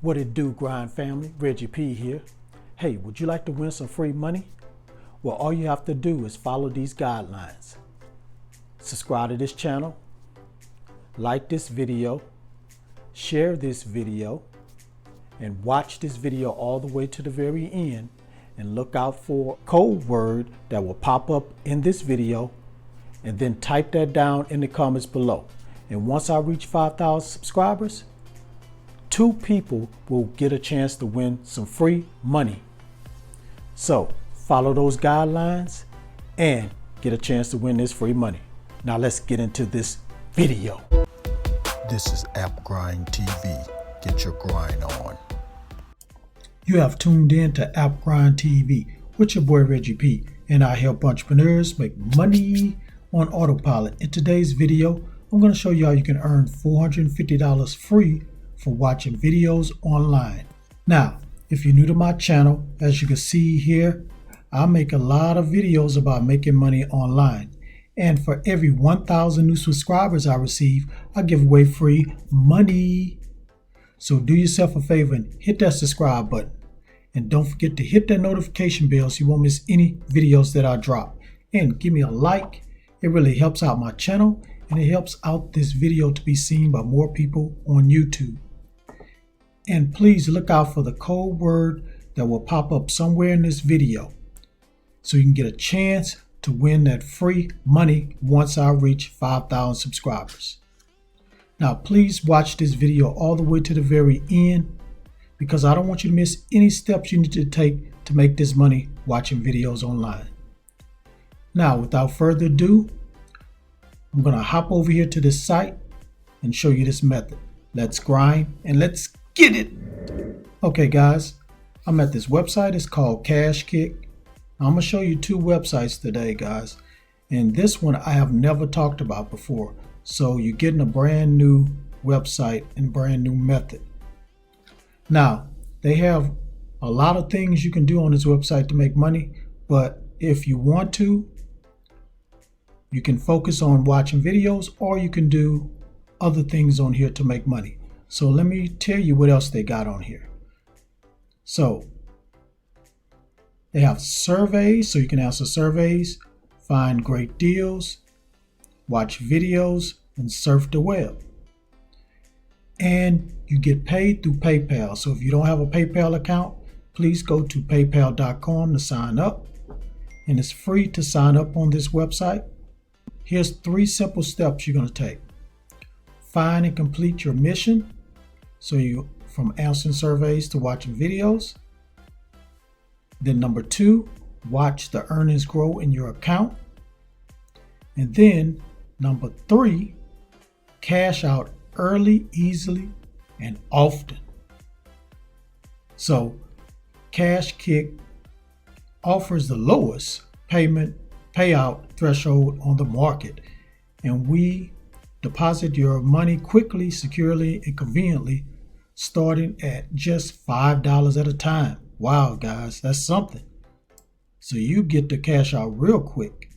What it do, Grind family? Reggie P here. Hey, would you like to win some free money? Well, all you have to do is follow these guidelines. Subscribe to this channel, like this video, share this video, and watch this video all the way to the very end, and look out for a code word that will pop up in this video, and then type that down in the comments below. And once I reach 5,000 subscribers, 2 people will get a chance to win some free money. So follow those guidelines and get a chance to win this free money. Now let's get into this video. This is AppGrind TV. Get your grind on. You have tuned in to AppGrind TV with your boy Reggie P, and I help entrepreneurs make money on autopilot. In today's video, I'm going to show you how you can earn $450 free for watching videos online. Now, if you're new to my channel, as you can see here, I make a lot of videos about making money online. And for every 1,000 new subscribers I receive, I give away free money. So do yourself a favor and hit that subscribe button. And don't forget to hit that notification bell so you won't miss any videos that I drop. And give me a like. It really helps out my channel, and it helps out this video to be seen by more people on YouTube. And please look out for the code word that will pop up somewhere in this video so you can get a chance to win that free money once I reach 5,000 subscribers. Now, please watch this video all the way to the very end, because I don't want you to miss any steps you need to take to make this money watching videos online. Now, without further ado, I'm going to hop over here to this site and show you this method. Let's grind and let's get it. Okay, guys, I'm at this website. It's called CashKick. I'm going to show you 2 websites today, guys. And this one I have never talked about before. So you're getting a brand new website and brand new method. Now, they have a lot of things you can do on this website to make money. But if you want to, you can focus on watching videos, or you can do other things on here to make money. So let me tell you what else they got on here. So they have surveys, so you can answer surveys, find great deals, watch videos, and surf the web. And you get paid through PayPal. So if you don't have a PayPal account, please go to paypal.com to sign up. And it's free to sign up on this website. Here's 3 simple steps you're going to take. Find and complete your mission. So you from answering surveys to watching videos. Then number 2, watch the earnings grow in your account. And then number 3, cash out early, easily, and often. So CashKick offers the lowest payout threshold on the market, and we deposit your money quickly, securely, and conveniently, starting at just $5 at a time. Wow, guys, that's something. So you get to cash out real quick.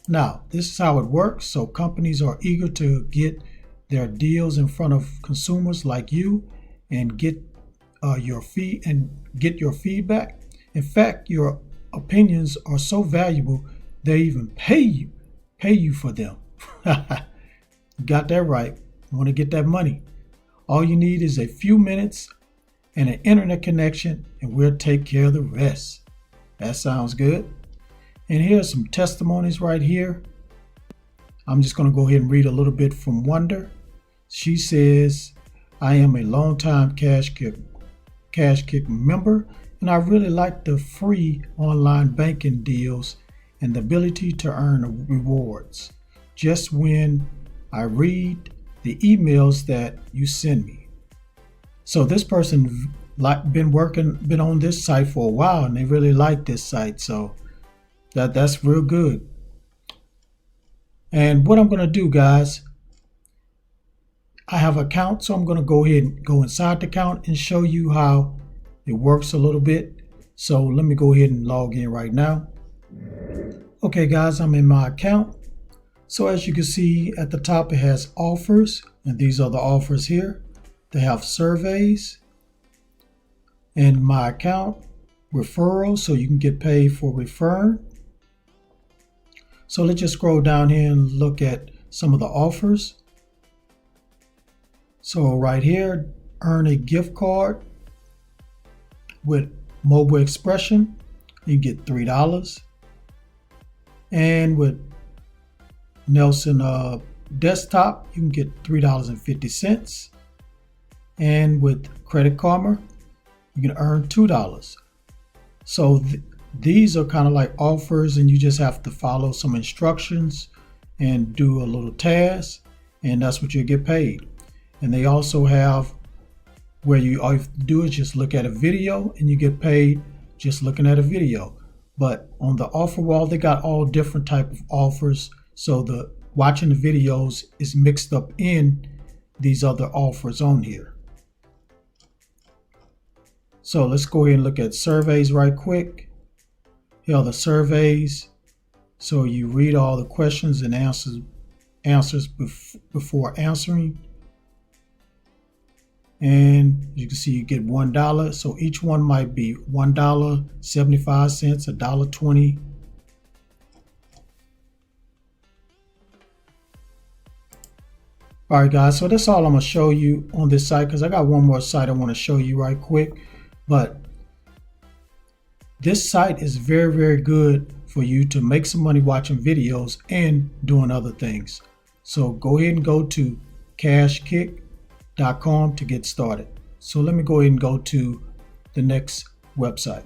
Now, this is how it works. So companies are eager to get their deals in front of consumers like you and get your feedback. In fact, your opinions are so valuable they even pay you for them. You got that right. You want to get that money. All you need is a few minutes and an internet connection, and we'll take care of the rest. That sounds good. And here's some testimonies right here. I'm just going to go ahead and read a little bit from Wonder. She says, I am a longtime CashKick member, and I really like the free online banking deals and the ability to earn rewards just when I read the emails that you send me. So this person been on this site for a while, and they really like this site. So that's real good. And what I'm going to do, guys, I have an account, so I'm going to go ahead and go inside the account and show you how it works a little bit. So let me go ahead and log in right now. Okay, guys, I'm in my account. So as you can see at the top, it has offers, and these are the offers here. They have surveys, And my account, referrals, so you can get paid for referring. So let's just scroll down here and look at some of the offers. So right here, earn a gift card with mobile expression, you get $3. And with Nelson desktop, you can get $3.50. And with Credit Karma, you can earn $2. So these are kind of like offers, and you just have to follow some instructions and do a little task, and that's what you get paid. And they also have where you all you have to do is just look at a video and you get paid just looking at a video. But on the offer wall, they got all different type of offers. So the watching the videos is mixed up in these other offers on here. So let's go ahead and look at surveys right quick. Here are the surveys. So you read all the questions and answers before answering. And you can see you get $1. So each one might be $1.75, $1.20. All right, guys. So that's all I'm going to show you on this site, because I got one more site I want to show you right quick. But this site is very, very good for you to make some money watching videos and doing other things. So go ahead and go to CashKick.com to get started. So let me go ahead and go to the next website.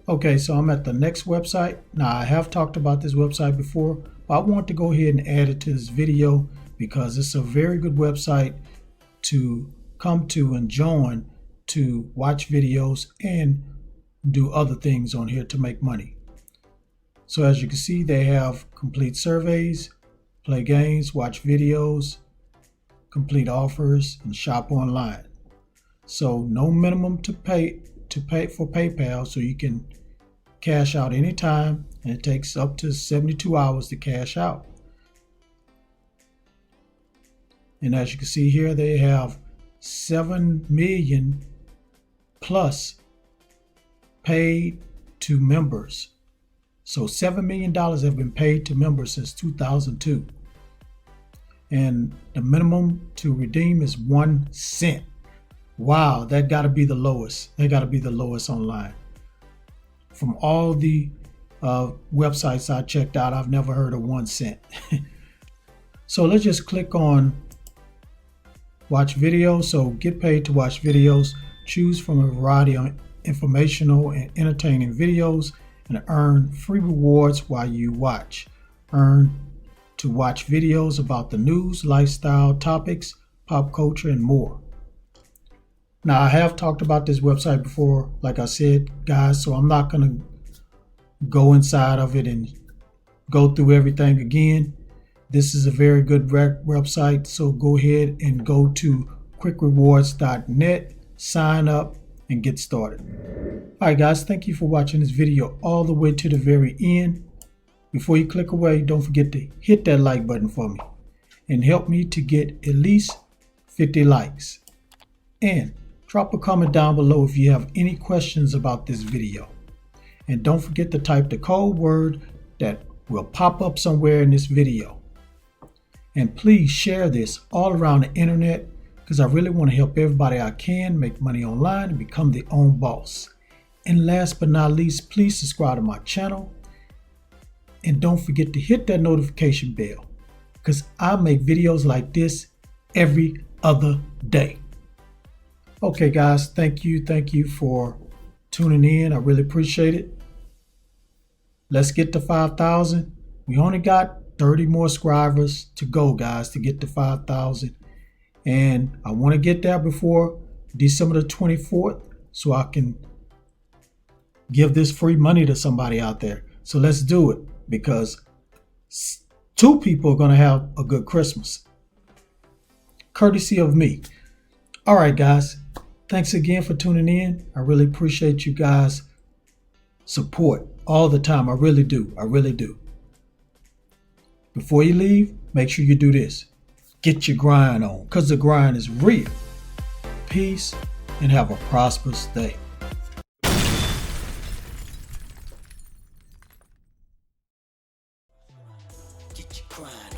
Okay, so I'm at the next website. Now I have talked about this website before, but I want to go ahead and add it to this video because it's a very good website to come to and join to watch videos and do other things on here to make money. So as you can see, they have complete surveys, play games, watch videos, complete offers, and shop online. So no minimum to pay for PayPal, so you can cash out anytime, and it takes up to 72 hours to cash out. And as you can see here, they have 7 million plus paid to members. So $7 million have been paid to members since 2002. And the minimum to redeem is 1 cent. Wow, that got to be the lowest. They got to be the lowest online. From all the websites I checked out, I've never heard of 1 cent. So let's just click on watch videos. So get paid to watch videos. Choose from a variety of informational and entertaining videos and earn free rewards while you watch. Earn to watch videos about the news, lifestyle topics, pop culture, and more. Now, I have talked about this website before, like I said, guys, so I'm not going to go inside of it and go through everything again. This is a very good website, so go ahead and go to QuickRewards.net, sign up, and get started. All right, guys, thank you for watching this video all the way to the very end. Before you click away, don't forget to hit that like button for me and help me to get at least 50 likes. And drop a comment down below if you have any questions about this video. And don't forget to type the code word that will pop up somewhere in this video. And please share this all around the internet, because I really want to help everybody I can make money online and become their own boss. And last but not least, please subscribe to my channel. And don't forget to hit that notification bell, because I make videos like this every other day. Okay, guys, thank you for tuning in. I really appreciate it. Let's get to 5,000. We only got 30 more subscribers to go, guys, to get to 5,000. And I want to get there before December the 24th so I can give this free money to somebody out there. So let's do it, because 2 people are going to have a good Christmas, courtesy of me. All right, guys, thanks again for tuning in. I really appreciate you guys' support all the time. I really do. I really do. Before you leave, make sure you do this. Get your grind on, because the grind is real. Peace, and have a prosperous day. grind.